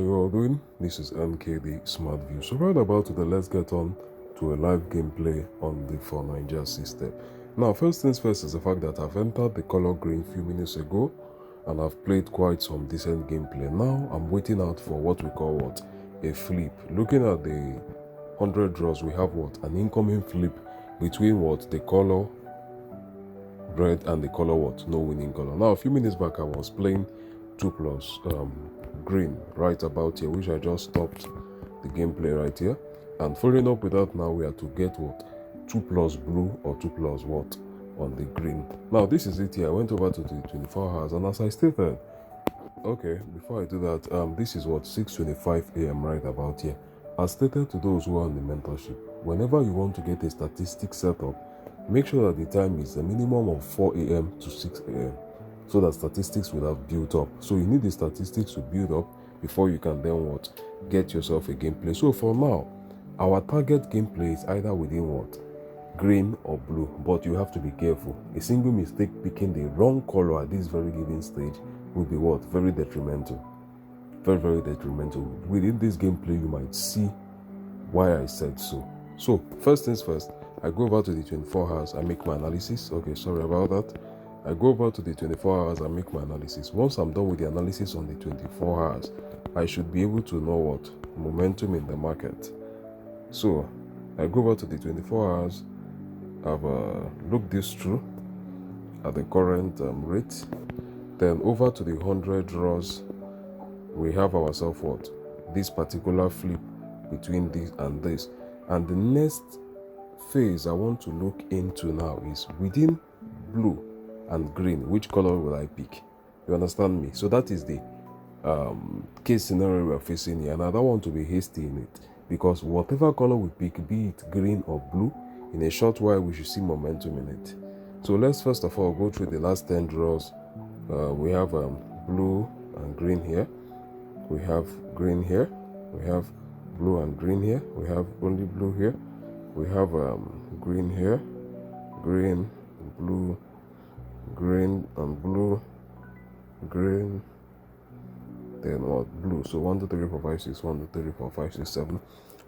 you all doing? This is MKD SMARTVIEW. So right about today, let's get on to a live gameplay on the BET9JA system. Now, first things first is the fact that I've entered the color green a few minutes ago and I've played quite some decent gameplay. Now I'm waiting out for what we call what? A flip. Looking at the 100 draws, we have what? An incoming flip between what? The color red and the color what? No winning color. Now a few minutes back I was playing 2+ green right about here, which I just stopped the gameplay right here, and following up with that, now we are to get what? 2+ blue or 2+ what on the green. Now this is it here. I went over to the 24 hours, and as I stated, okay, before I do that, this is what 6:25 a.m. right about here. As stated to those who are on the mentorship, whenever you want to get a statistic set up, make sure that the time is a minimum of 4 a.m. to 6 a.m. so that statistics will have built up. So you need the statistics to build up before you can then what? Get yourself a gameplay. So for now, our target gameplay is either within what? Green or blue, but you have to be careful. A single mistake picking the wrong color at this very given stage will be what? Very detrimental. Very detrimental. Within this gameplay, you might see why I said so. So first things first, I go over to the 24 hours, I make my analysis. Okay, sorry about that. I go over to the 24 hours and make my analysis. Once I'm done with the analysis on the 24 hours, I should be able to know what? Momentum in the market. So I go over to the 24 hours, I've looked this through at the current rate. Then over to the 100 draws, we have ourselves what? This particular flip between this and this. And the next phase I want to look into now is within blue and green, which color will I pick? You understand me? So that is the case scenario we're facing here, and I don't want to be hasty in it, because whatever color we pick, be it green or blue, in a short while we should see momentum in it. So let's first of all go through the last 10 draws. We have blue and green here, we have green here, we have blue and green here, we have only blue here, we have green here, green, blue, green and blue, green, then what? Blue. So 1 2 3 4 5 6, 1 2 3 4 5 6 7.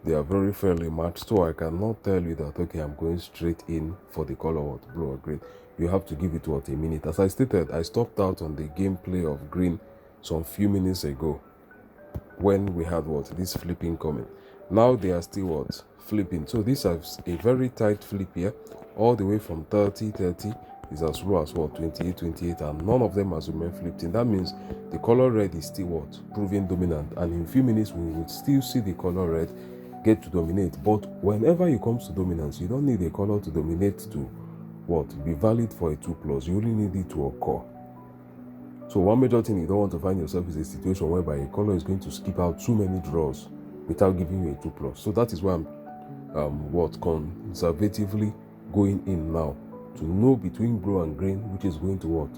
They are very fairly matched, so I cannot tell you that okay, I'm going straight in for the color what? Blue or green. You have to give it what? A minute. As I stated, I stopped out on the gameplay of green some few minutes ago when we had what? This flipping coming. Now they are still what? Flipping. So this is a very tight flip here, all the way from 30 is as low as what? 28, and none of them has remained flipped in. That means the color red is still what? Proving dominant, and in a few minutes we will still see the color red get to dominate. But whenever it comes to dominance, you don't need a color to dominate to what? Be valid for a 2+. You only need it to occur. So one major thing you don't want to find yourself is a situation whereby a color is going to skip out too many draws without giving you a 2+. So that is why I'm what? Conservatively going in now to know between blue and green which is going to what?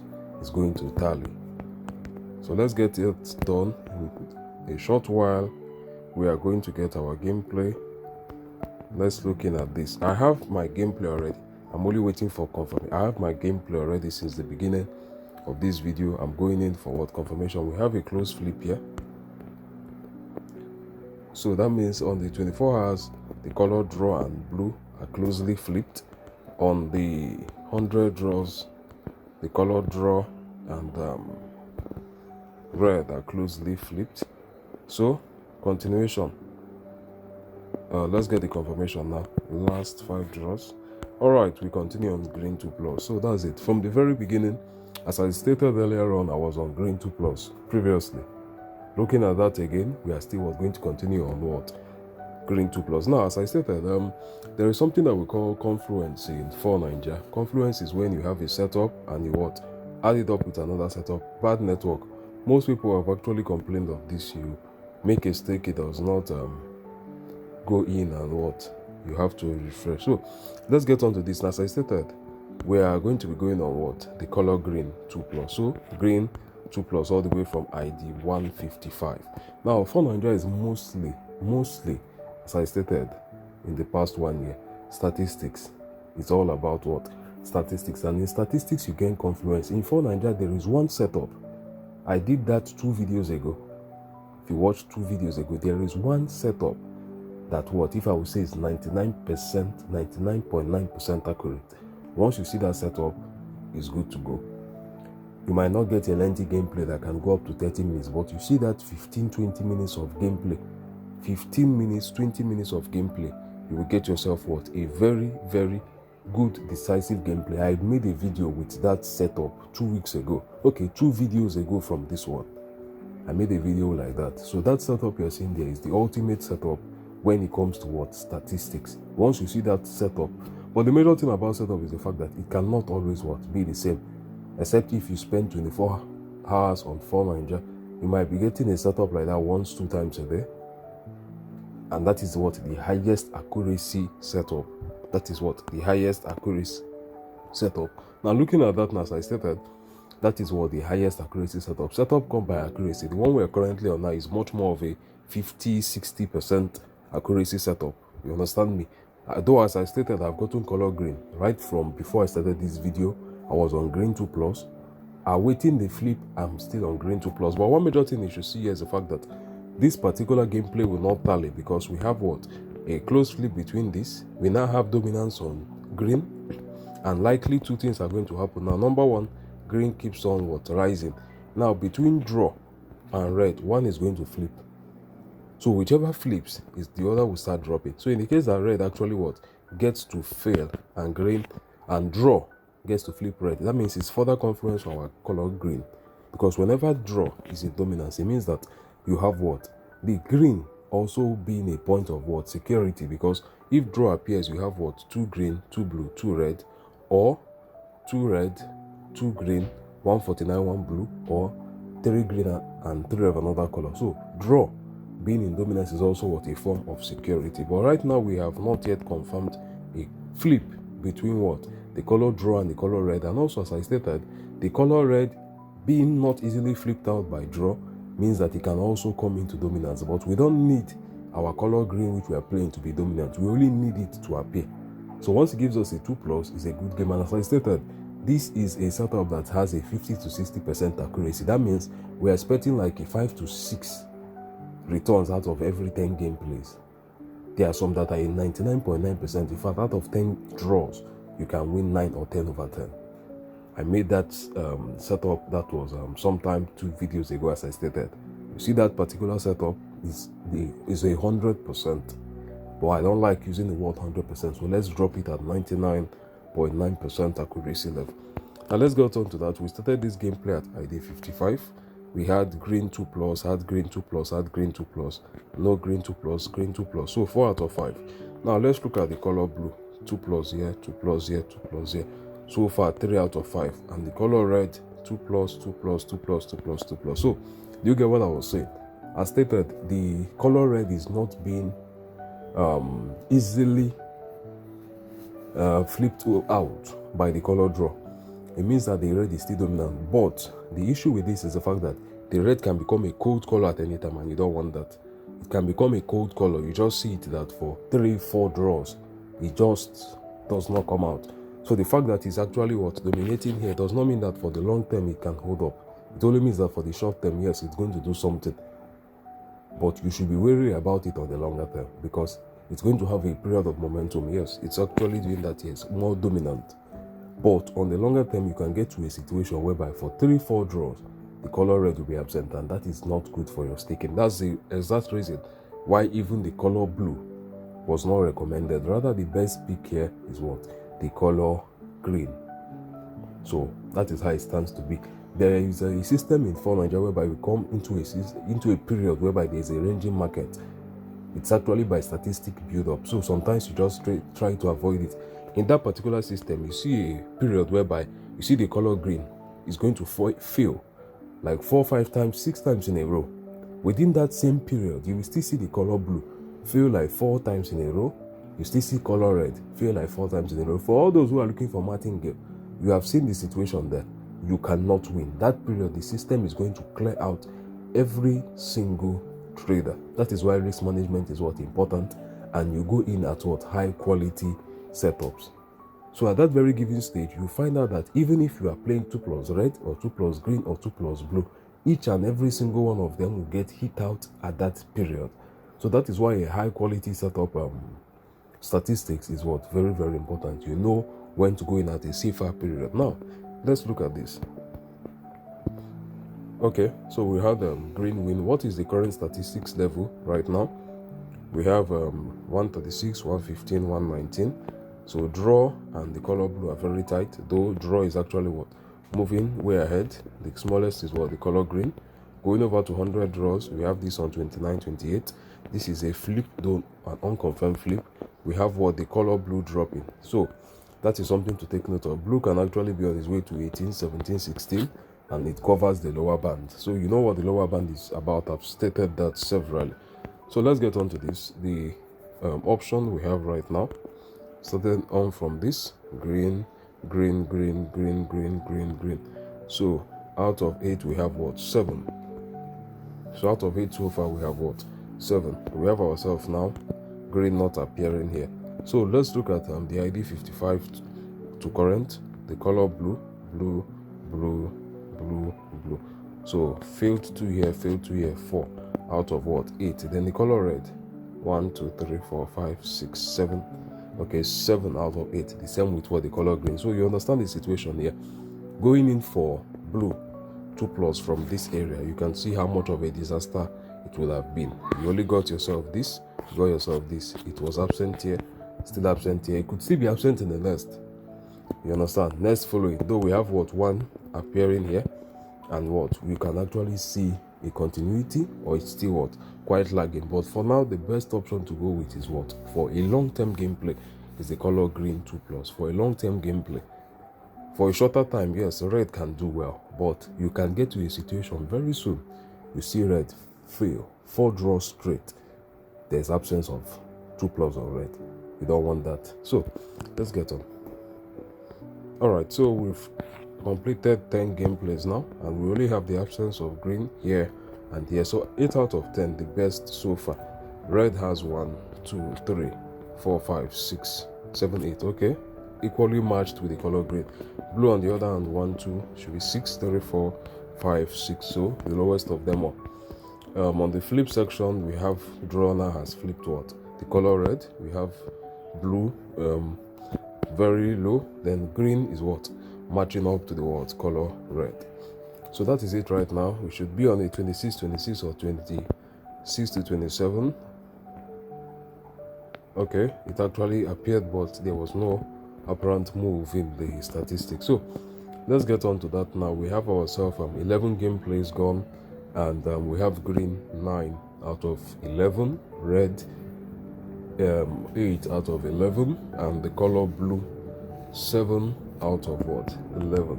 Is going to tally. So let's get it done. In a short while we are going to get our gameplay. Let's look in at this. I have my gameplay already. I'm only waiting for confirmation. I have my gameplay already since the beginning of this video. I'm going in for what? Confirmation. We have a close flip here. So that means on the 24 hours, the color draw and blue are closely flipped. On the 100 draws, the color draw and red are closely flipped. So continuation. Let's get the confirmation now. Last 5 draws. All right, we continue on green 2+. So that's it. From the very beginning, as I stated earlier on, I was on green 2+ previously. Looking at that again, we are still going to continue on what? Green 2+. Now, as I stated, there is something that we call confluence in BET9JA. Confluence is when you have a setup and you what? Add it up with another setup. Bad network. Most people have actually complained of this. You make a stake, it does not go in and what? You have to refresh. So let's get on to this. As I stated, we are going to be going on what? The color green 2+. So green 2+ all the way from ID 155. Now BET9JA is mostly, as I stated in the past 1 year, statistics. It's all about what? Statistics. And in statistics you gain confluence. In BET9JA there is one setup. I did that 2 videos ago. if you watch 2 videos ago, there is one setup that what if I would say is 99.9% accurate. Once you see that setup, it's good to go. You might not get a lengthy gameplay that can go up to 30 minutes, but you see that 15-20 minutes of gameplay, 15 minutes, 20 minutes of gameplay, you will get yourself what? A very, very good, decisive gameplay. I made a video with that setup 2 weeks ago. Okay, 2 videos ago from this one. I made a video like that. So that setup you're seeing there is the ultimate setup when it comes to what? Statistics. Once you see that setup, but the major thing about setup is the fact that it cannot always what? Be the same. Except if you spend 24 hours on 4-9JA, you might be getting a setup like that 1-2 times a day. And that is what? The highest accuracy setup. That is what? The highest accuracy setup. Now looking at that, as I stated, that is what? The highest accuracy setup. Setup come by accuracy. The one we are currently on now is much more of a 50-60% accuracy setup. You understand me? Though as I stated, I've gotten color green. Right from before I started this video, I was on green 2+. Awaiting the flip, I'm still on green 2+. But one major thing you should see here is the fact that this particular gameplay will not tally because we have what? A close flip between this. We now have dominance on green, and likely 2 things are going to happen. Now, number 1, green keeps on what? Rising. Now, between draw and red, one is going to flip. So whichever flips, is the other will start dropping. So in the case that red actually what? Gets to fail and green and draw gets to flip red, that means it's further confluence on our color green, because whenever draw is in dominance, it means that you have what? The green also being a point of what? Security, because if draw appears, you have what? 2 green, 2 blue, 2 red, or 2 red, 2 green, 149, 1 blue, or 3 green and 3 of another color. So draw being in dominance is also what? A form of security. But right now we have not yet confirmed a flip between what? The color draw and the color red. And also, as I stated, the color red being not easily flipped out by draw means that it can also come into dominance. But we don't need our color green, which we are playing, to be dominant. We only need it to appear. So once it gives us a 2+, it's a good game. And as I stated, this is a setup that has a 50-60% accuracy. That means we're expecting like a 5 to 6 returns out of every 10 gameplays. There are some that are in 99.9%. In fact, out of 10 draws, you can win 9 or 10 over 10. I made that setup, that was sometime 2 videos ago, as I stated. You see that particular setup is 100%, but I don't like using the word 100%, so let's drop it at 99.9% accuracy level. Now let's get on to that. We started this gameplay at ID 55. We had green 2+, had green 2+, had green 2+, no green 2+, green 2+. So 4 out of 5. Now let's look at the color blue. 2+ here, 2+ here, 2+ here. So far 3 out of 5. And the color red, 2+, 2+, 2+, 2+, 2+. So do you get what I was saying? As stated, the color red is not being easily flipped out by the color draw. It means that the red is still dominant. But the issue with this is the fact that the red can become a cold color at any time, and you don't want that. It can become a cold color. You just see it that for 3-4 draws, it just does not come out. So the fact that it's actually what dominating here does not mean that for the long term it can hold up. It only means that for the short term, yes, it's going to do something. But you should be wary about it on the longer term, because it's going to have a period of momentum. Yes, it's actually doing that, yes, more dominant. But on the longer term, you can get to a situation whereby for 3-4 draws, the color red will be absent, and that is not good for your staking. That's the exact reason why even the color blue was not recommended. Rather, the best pick here is what? The color green. So that is how it stands to be. There is a system in 4-9JA whereby we come into a period whereby there is a ranging market. It's actually by statistic build up. So sometimes you just try to avoid it. In that particular system, you see a period whereby you see the color green is going to fail like 4, 5 times, 6 times in a row. Within that same period, you will still see the color blue fail like 4 times in a row. You still see color red fail like 4 times in a row. For all those who are looking for martingale, you have seen the situation there. You cannot win. That period, the system is going to clear out every single trader. That is why risk management is what important, and you go in at what? High quality setups. So at that very given stage, you find out that even if you are playing 2+ red or 2+ green or 2+ blue, each and every single one of them will get hit out at that period. So that is why a high quality setup statistics is what very, very important. You know when to go in at a safer period. Now let's look at this. Okay, so we have green win. What is the current statistics level right now? We have 136, 115, 119. So draw and the color blue are very tight, though draw is actually what moving way ahead. The smallest is what the color green. Going over to 100 draws, we have this on 29, 28. This is a flip, though an unconfirmed flip. We have what the color blue dropping. So that is something to take note of. Blue can actually be on its way to 18, 17, 16, and it covers the lower band. So you know what the lower band is about. I've stated that severally. So let's get on to this. The option we have right now, starting on from this green, green, green, green, green, green, green. So out of 8 we have what? 7. So out of 8 so far we have what? 7. We have ourselves now green not appearing here. So let's look at the ID 55 to current, the color blue, blue, blue, blue, blue. So failed 2 here, failed 2 here, 4 out of what? 8. Then the color red, 1, 2, 3, 4, 5, 6, 7. Okay, 7 out of 8. The same with what the color green. So you understand the situation here. Going in for blue 2+ from this area, you can see how much of a disaster it would have been. You only got yourself this, you got yourself this. It was absent here, still absent here. It could still be absent in the next. You understand? Next following, though we have what 1 appearing here, and what we can actually see a continuity, or it's still what quite lagging. But for now, the best option to go with is what for a long-term gameplay is the color green 2+. For a long-term gameplay, for a shorter time, yes, red can do well, but you can get to a situation very soon you see red fail 4 draws straight. There's absence of 2+ on red. You don't want that. So let's get on. All right, so we've completed 10 gameplays now, and we only have the absence of green here and here. So 8 out of 10, the best so far. Red has 1, 2, 3, 4, 5, 6, 7, 8. Okay, equally matched with the color green. Blue on the other hand, 1, 2 should be 6, 3, 4, 5, 6. So the lowest of them all. On the flip section, we have draw now has flipped what the color red. We have blue very low, then green is what matching up to the what color red. So that is it right now. We should be on a 26, 26 or 26 to 27. Okay, it actually appeared, but there was no apparent move in the statistics. So let's get on to that now. We have ourselves 11 gameplays gone, and we have green 9 out of 11, red 8 out of 11, and the color blue 7 out of what 11.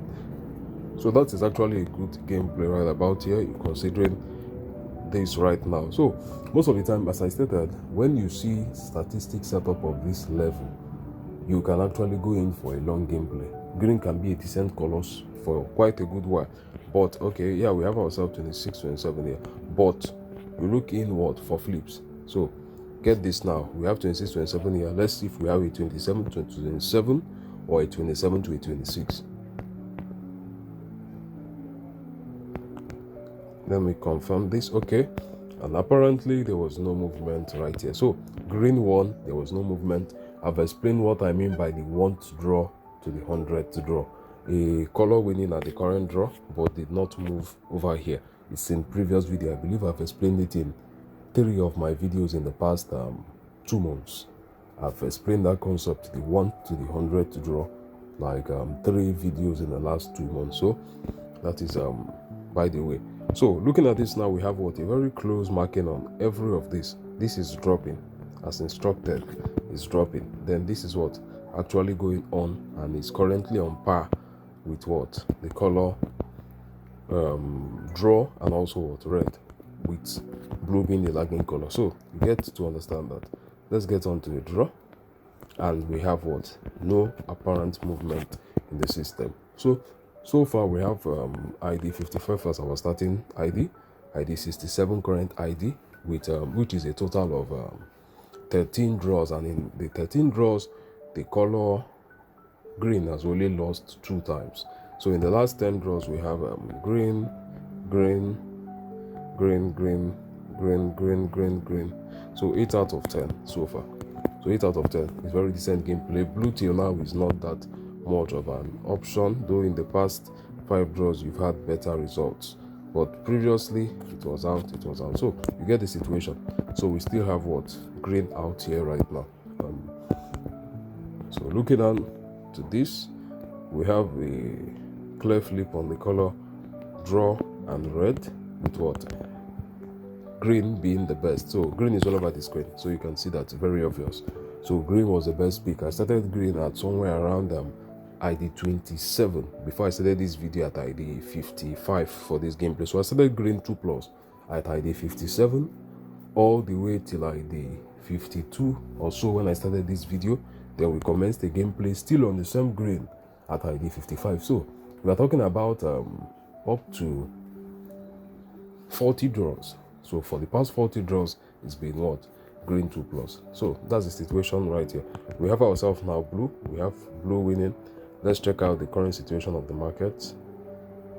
So that is actually a good gameplay right about here, considering this right now. So most of the time, as I stated, when you see statistics setup of this level, you can actually go in for a long gameplay. Green can be a decent colors for quite a good while. But okay, yeah, we have ourselves 26, 27 here, but we look in what for flips. So get this now, we have 26, 27 here. Let's see if we have a 27 to 27 or a 27 to a 26. Let me confirm this. Okay, and apparently there was no movement right here. So green 1, there was no movement. I've explained what I mean by the 1 to draw to the 100 to draw. A color winning at the current draw, but did not move over here. It's in previous video. I believe I've explained it in 3 of my videos in the past 2 months. I've explained that concept, the 1 to the 100 to draw, like 3 videos in the last 2 months. So that is by the way. So looking at this now, we have what a very close marking on every of this. This is dropping as instructed, is dropping. Then this is what actually going on, and is currently on par with what the color draw, and also what red, with blue being the lagging color. So you get to understand that. Let's get on to the draw, and we have what no apparent movement in the system. So far we have ID 55 as our starting ID, ID 67 current ID, with which is a total of 13 draws, and in the 13 draws, the color green has only lost 2 times. So in the last 10 draws, we have green, green, green, green, green, green, green, green. So 8 out of 10 so far. So 8 out of 10 is very decent gameplay. Blue till now is not that much of an option, though in the past 5 draws you've had better results, but previously it was out. So you get the situation. So we still have what? Green out here right now. So looking on to this, we have a clear flip on the color draw and red, with what? Green being the best. So green is all over the screen, so you can see that very obvious. So green was the best pick. I started green at somewhere around ID 27 before I started this video at ID 55 for this gameplay. So I started green 2+ at ID 57 all the way till ID 52 or so when I started this video. Then we commenced the gameplay still on the same green at ID 55. So we are talking about up to 40 draws. So for the past 40 draws, it's been what? Green 2+. So that's the situation right here. We have ourselves now blue. We have blue winning. Let's check out the current situation of the market.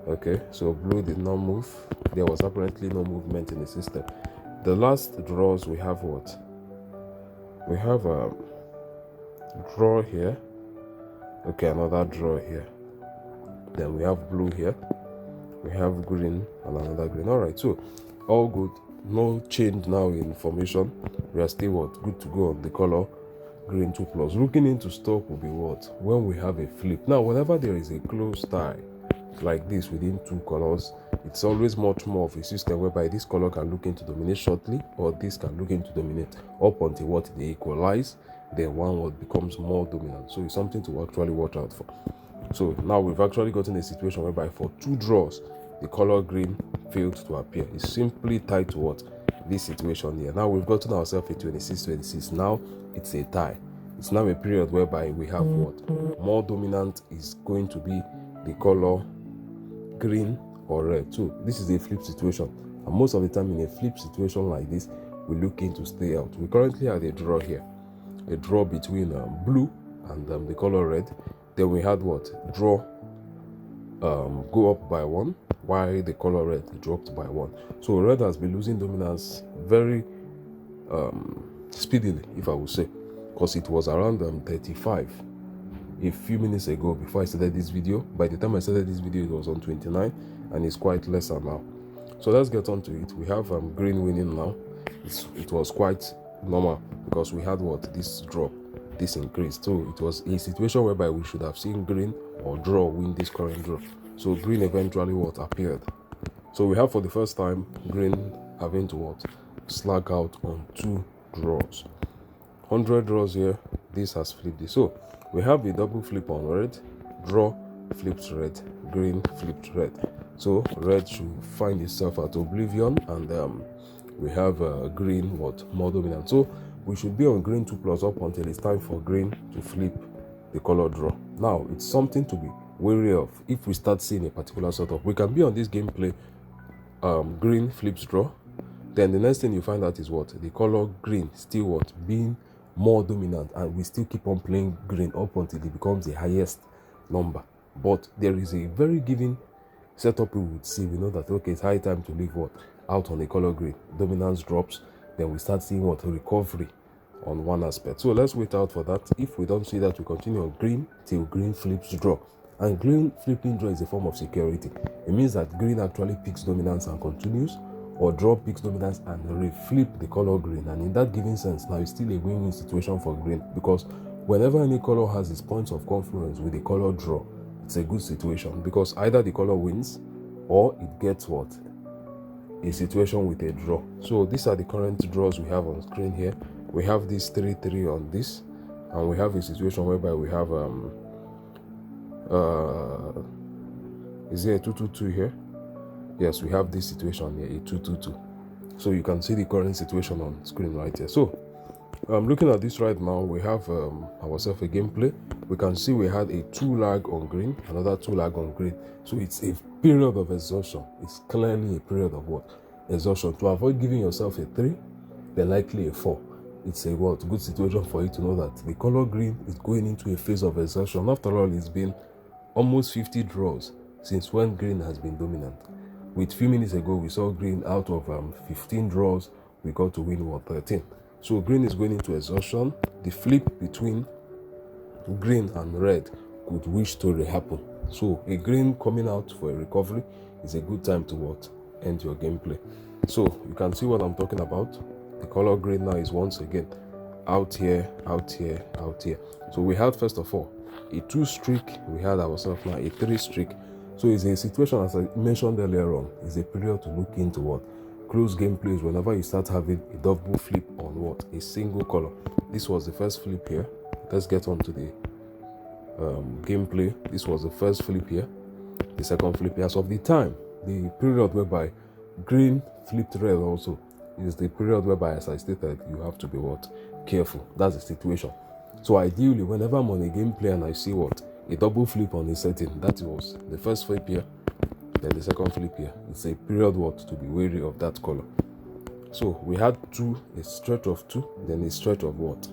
Okay, so blue did not move. There was apparently no movement in the system. The last draws, we have what? We have a draw here. Okay, another draw here. Then we have blue here. We have green and another green. All right, so all good. No change now in formation. We are still what? Good to go on the color green 2+. Looking into stock will be what? When we have a flip. Now, whenever there is a close tie like this within 2 colors, it's always much more of a system whereby this color can look into dominate shortly, or this can look into dominate up until what they equalize. Then one word becomes more dominant. So it's something to actually watch out for. So now we've actually gotten a situation whereby for 2 draws, the color green failed to appear. It's simply tied to what? This situation here. Now we've gotten ourselves a 26-26. Now it's a tie. It's now a period whereby we have what? More dominant is going to be the color green or red. So this is a flip situation. And most of the time in a flip situation like this, we're looking to stay out. We currently have a draw here. A draw between blue and the color red. Then we had what? Draw go up by 1, while the color red dropped by 1. So red has been losing dominance very speedily, if I would say, because it was around 35 a few minutes ago before I started this video. By the time I started this video, it was on 29, and it's quite lesser now. So let's get on to it. We have green winning now. It was quite normal because we had what? This drop, this increase. So it was a situation whereby we should have seen green or draw win this current draw. So green eventually what? Appeared. So we have for the first time green having to what? Slack out on 2 draws. 100 draws here. This has flipped this. So we have a double flip on red. Draw flipped red. Green flipped red. So red should find itself at oblivion, and we have green what? More dominant. So we should be on green 2+ up until it's time for green to flip the color draw. Now it's something to be wary of. If we start seeing a particular setup, we can be on this gameplay green flips draw, then the next thing you find out is what? The color green still what? Being more dominant, and we still keep on playing green up until it becomes the highest number. But there is a very given setup we would see. We know that okay, it's high time to leave what? Out on the color green. Dominance drops, then we start seeing what? Recovery on one aspect. So let's wait out for that. If we don't see that, we continue on green till green flips draw. And green flipping draw is a form of security. It means that green actually picks dominance and continues, or draw picks dominance and reflip the color green. And in that given sense, now it's still a win-win situation for green, because whenever any color has its points of confluence with the color draw, it's a good situation, because either the color wins or it gets what? A situation with a draw. So these are the current draws we have on screen here. We have this 3-3 on this, and we have a situation whereby we have is there a 2-2-2 here? Yes, we have this situation here, a 2-2-2. So you can see the current situation on screen right here. So I'm looking at this right now. We have ourselves a gameplay. We can see we had a 2 lag on green, another 2 lag on green. So it's a period of exhaustion. It's clearly a period of what? Exhaustion. To avoid giving yourself a 3, then likely a 4. It's a what? Good situation for you to know that the color green is going into a phase of exhaustion. After all, it's been almost 50 draws since when green has been dominant. With few minutes ago, we saw green out of 15 draws, we got to win what, 13. So green is going into exhaustion. The flip between green and red could wish to happen. So a green coming out for a recovery is a good time to what? End your gameplay. So you can see what I'm talking about. The color green now is once again out here, out here, out here. So we had, first of all, a 2 streak. We had ourselves now a 3 streak. So it's a situation, as I mentioned earlier on, is a period to look into what? Close gameplays. Whenever you start having a double flip on what? A single color. This was the first flip here. Let's get on to the gameplay. This was the first flip here. The second flip here. As of the time, the period whereby green flipped red also is the period whereby, as I stated, you have to be what? Careful. That's the situation. So ideally, whenever I'm on a gameplay and I see what? A double flip on a setting, that was the first flip here, then the second flip here. It's a period what? To be wary of that color. So we had 2, a stretch of 2, then a stretch of what?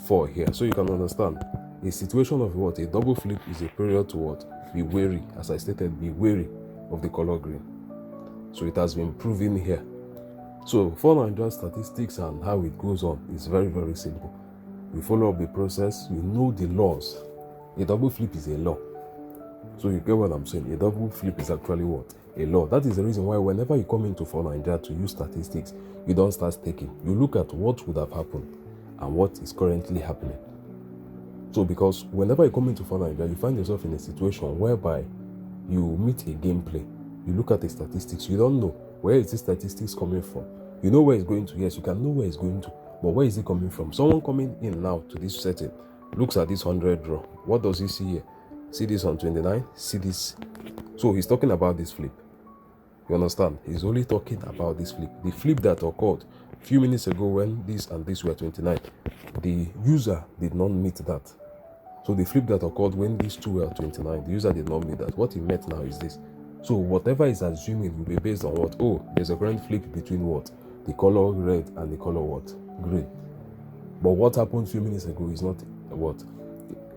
4 here. So you can understand, a situation of what? A double flip is a period to what? Be wary. As I stated, be wary of the color green. So it has been proven here. So for Nigeria statistics and how it goes on is very, very simple. You follow up the process, you know the laws. A double flip is a law. So you get what I'm saying? A double flip is actually what? A law. That is the reason why whenever you come into for Nigeria to use statistics, you don't start staking. You look at what would have happened and what is currently happening. So because whenever you come into for Nigeria, you find yourself in a situation whereby you meet a gameplay. You look at the statistics, you don't know where is the statistics coming from. You know where it's going to. Yes, you can know where it's going to, but where is it coming from? Someone coming in now to this setting looks at this 100 draw. What does he see here? See this on 29, see this. So he's talking about this flip. You understand? He's only talking about this flip. The flip that occurred a few minutes ago when this and this were 29, the user did not meet that. So the flip that occurred when these two were 29, the user did not meet that. What he met now is this. So whatever is assuming will be based on what? Oh, there's a current flip between what? The color red and the color what? Green. But what happened a few minutes ago is not what?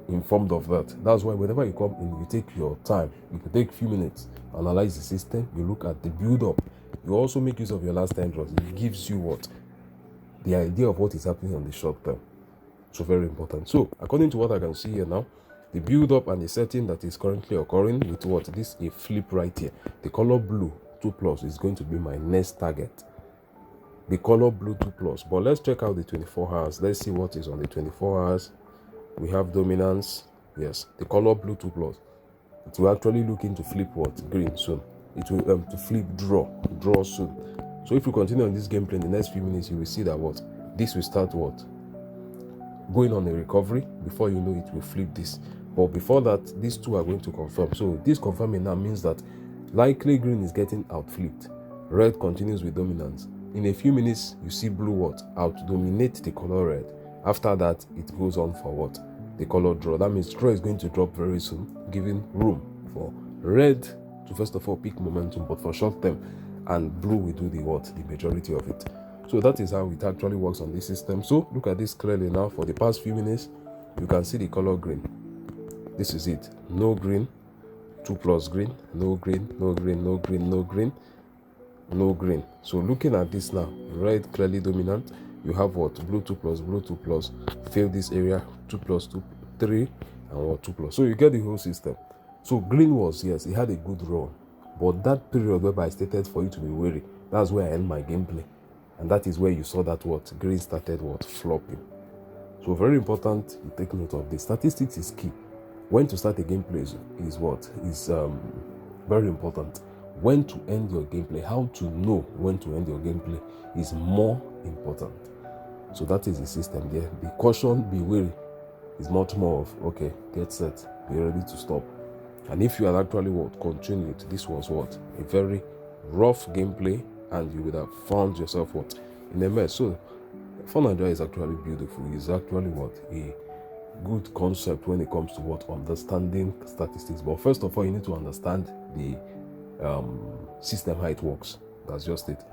Informed of that. That's why whenever you come in, you take your time. You can take a few minutes, analyze the system, you look at the build-up. You also make use of your last time draws. It gives you what? The idea of what is happening on the short term. So very important. So according to what I can see here now, the build-up and the setting that is currently occurring with what? This a flip right here. The color blue 2+ is going to be my next target. The color blue 2+. But let's check out the 24 hours. Let's see what is on the 24 hours. We have dominance. Yes, the color blue 2+. It will actually look into flip what? Green soon. It will to flip draw soon. So if we continue on this gameplay in the next few minutes, you will see that what? This will start what? Going on a recovery. Before you know it will flip this. But before that, these two are going to confirm. So this confirming now means that likely green is getting out flipped. Red continues with dominance. In a few minutes, you see blue what? Out dominate the color red. After that, it goes on for what? The color draw. That means draw is going to drop very soon, giving room for red to first of all pick momentum, but for short term, and blue will do the what? The majority of it. So that is how it actually works on this system. So look at this clearly now. For the past few minutes, you can see the color green. This is it. No green, 2+ green, no green, no green, no green, no green, no green. So looking at this now, red clearly dominant. You have what? Blue 2+, blue 2+, fill this area, 2+, 2, 3, and what? 2+. So you get the whole system. So green was, yes, it had a good run. But that period whereby I stated for you to be wary, that's where I end my gameplay. And that is where you saw that what? Green started what? Flopping. So very important, you take note of this. Statistics is key. When to start a gameplay is what? Is very important. When to end your gameplay, how to know when to end your gameplay is more important. So that is the system there. The caution, be wary, is much more of, okay, get set, be ready to stop. And if you had actually what? Continued, this was what? A very rough gameplay, and you would have found yourself what? In a mess. So for Nigeria is actually beautiful. It's actually what? A good concept when it comes to what? Understanding statistics. But first of all, you need to understand the system, how it works. That's just it.